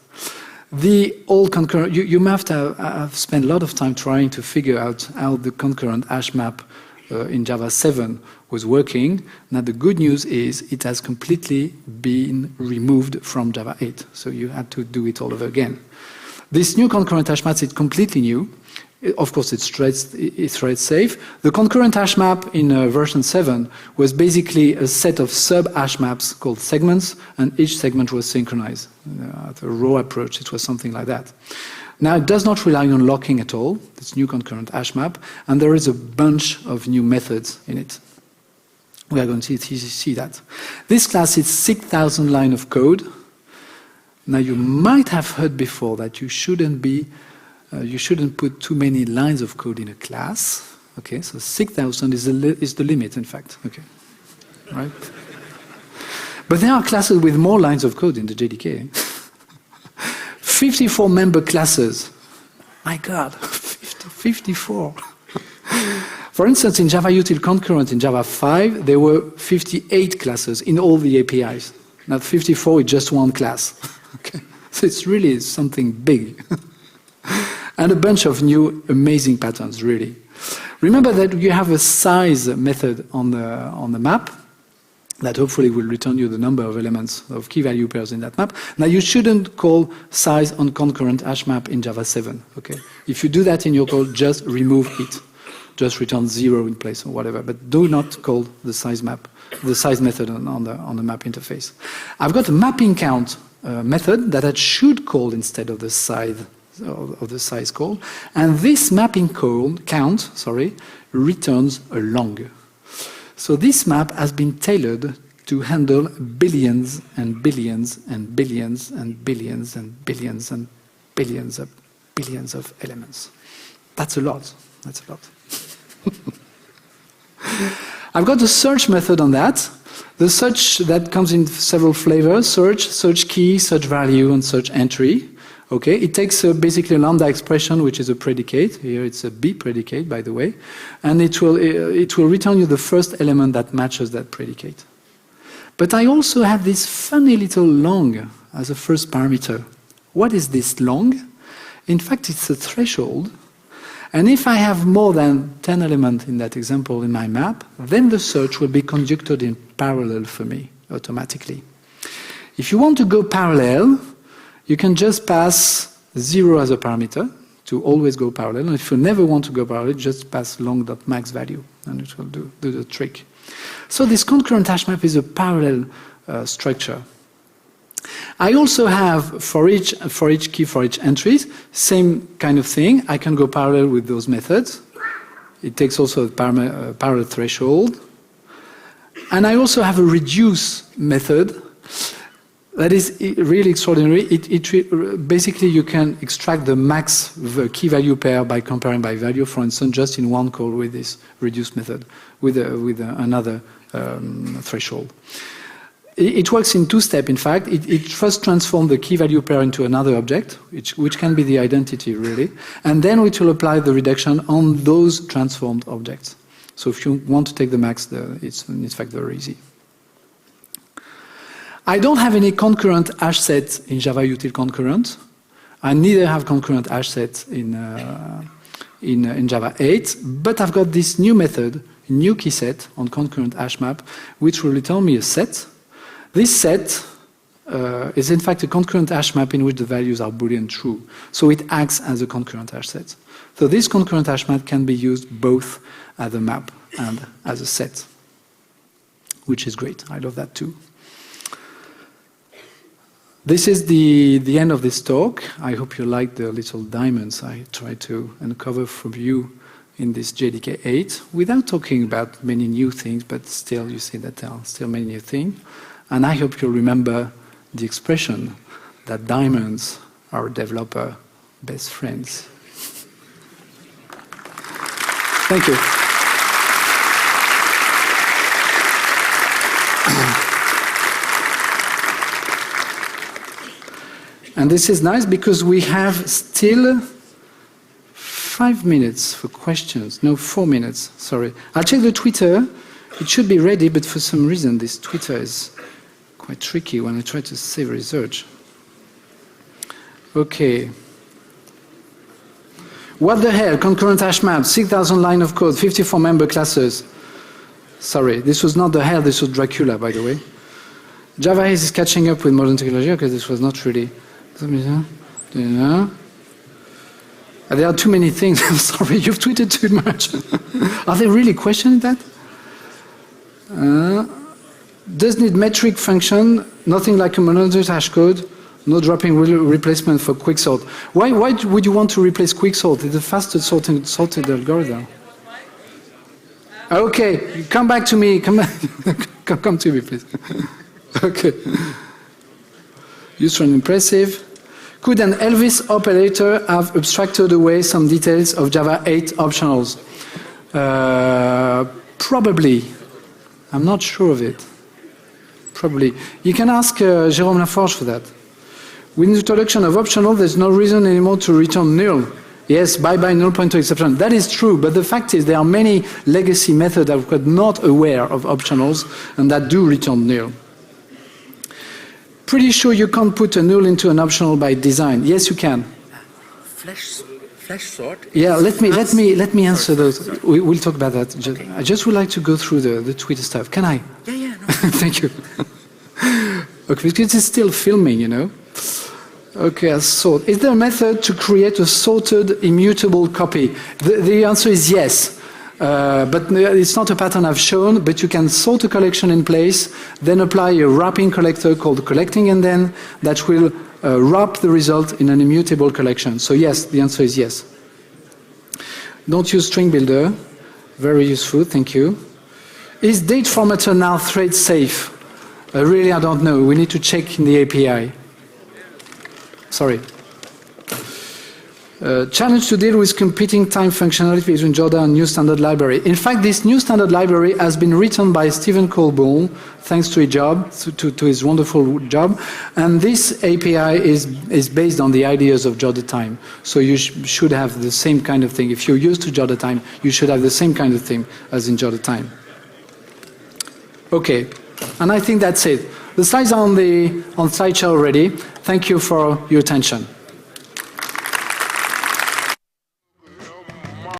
The old concurrent, you must have spent a lot of time trying to figure out how the concurrent HashMap in Java 7 was working. Now the good news is it has completely been removed from Java 8, so you had to do it all over again. This new concurrent HashMap is completely new. Of course, it's thread safe. The concurrent HashMap in version 7 was basically a set of sub-HashMaps called segments, and each segment was synchronized. At a raw approach, it was something like that. Now, it does not rely on locking at all, this new concurrent HashMap, and there is a bunch of new methods in it. We are going to see that. This class is 6,000 lines of code. Now, you might have heard before that you shouldn't put too many lines of code in a class. Okay, so 6,000 is the limit, in fact. Okay, right? But there are classes with more lines of code in the JDK. 54 member classes. My God, 54. For instance, in Java util concurrent in Java 5, there were 58 classes in all the APIs. Now 54 is just one class. Okay, so it's really something big. And a bunch of new amazing patterns, really. Remember that you have a size method on the map that hopefully will return you the number of elements of key value pairs in that map. Now you shouldn't call size on concurrent HashMap in Java 7. Okay? If you do that in your code, just remove it. Just return 0 in place or whatever. But do not call the size method on the map interface. I've got a mapping count method that I should call instead of the size call, and this mapping count returns a long. So this map has been tailored to handle billions and billions and billions and billions and billions and billions of elements. That's a lot. That's a lot. I've got a search method on that. The search that comes in several flavors: search key, search value, and search entry. Okay, it takes basically a lambda expression, which is a predicate. Here it's a B predicate, by the way, and it will return you the first element that matches that predicate. But I also have this funny little long as a first parameter. What is this long? In fact, it's a threshold. And if I have more than 10 elements in that example in my map, then the search will be conducted in parallel for me. automatically. If you want to go parallel, you can just pass 0 as a parameter to always go parallel. And if you never want to go parallel, just pass long.max value, and it will do the trick. So this concurrent hash map is a parallel structure. I also have for each key, for each entries, same kind of thing. I can go parallel with those methods. It takes also a parallel threshold. And I also have a reduce method that is really extraordinary. Basically, you can extract the max key value pair by comparing by value, for instance, just in one call with this reduce method, with another threshold. It works in 2 steps, in fact. It first transforms the key value pair into another object, which can be the identity, really. And then it will apply the reduction on those transformed objects. So if you want to take the max, it's in fact very easy. I don't have any concurrent hash set in Java util concurrent. I neither have concurrent hash set in Java 8, but I've got this new method, new key set on concurrent hash map, which will return me a set. This set is in fact a concurrent hash map in which the values are Boolean true. So it acts as a concurrent hash set. So this concurrent hash map can be used both as a map and as a set, which is great. I love that too. This is the end of this talk. I hope you liked the little diamonds I tried to uncover for you in this JDK 8, without talking about many new things, but still you see that there are still many new things. And I hope you'll remember the expression that diamonds are developer best friends. Thank you. And this is nice because we have still 5 minutes for questions. No, 4 minutes, sorry. I'll check the Twitter. It should be ready, but for some reason this Twitter is quite tricky when I try to save research. Okay. What the hell? Concurrent hash map, 6,000 line of code, 54 member classes. Sorry, this was not the hell, this was Dracula, by the way. Java is catching up with modern technology. Okay, this was not really. There are too many things. I'm sorry, you've tweeted too much. Are they really questioning that? Does need metric function, nothing like a monolithic hash code, no dropping replacement for quicksort. Why would you want to replace quicksort? It's the fastest sorted algorithm. Okay, come back to me. Come to me, please. Okay. Useful and impressive. Could an Elvis operator have abstracted away some details of Java 8 optionals? Probably. I'm not sure of it. Probably. You can ask Jérôme Laforge for that. With the introduction of optional, there's no reason anymore to return null. Yes, bye-bye null pointer exception. That is true, but the fact is there are many legacy methods that are not aware of optionals and that do return null. Pretty sure you can't put a null into an optional by design. Yes, you can. Flash sort? Yeah, let me answer those. We'll talk about that. Okay. I just would like to go through the Twitter stuff. Can I? Yeah, no. Thank you. Okay, because it's still filming, you know. Okay, sort. Is there a method to create a sorted immutable copy? The answer is yes. But it's not a pattern I've shown, but you can sort a collection in place, then apply a wrapping collector called collecting and then that will wrap the result in an immutable collection. So yes, the answer is yes. Don't use string builder. Very useful, thank you. Is date formatter now thread safe? Really, I don't know. We need to check in the API. Sorry. Challenge to deal with competing time functionality between Jordan and new standard library. In fact, this new standard library has been written by Stephen Colborn, thanks to his job, to his wonderful job. And this API is based on the ideas of JonTime. So you should have the same kind of thing. If you're used to JonTime, you should have the same kind of thing as in JonTime. Okay, and I think that's it. The slides are on slideshow already. Thank you for your attention.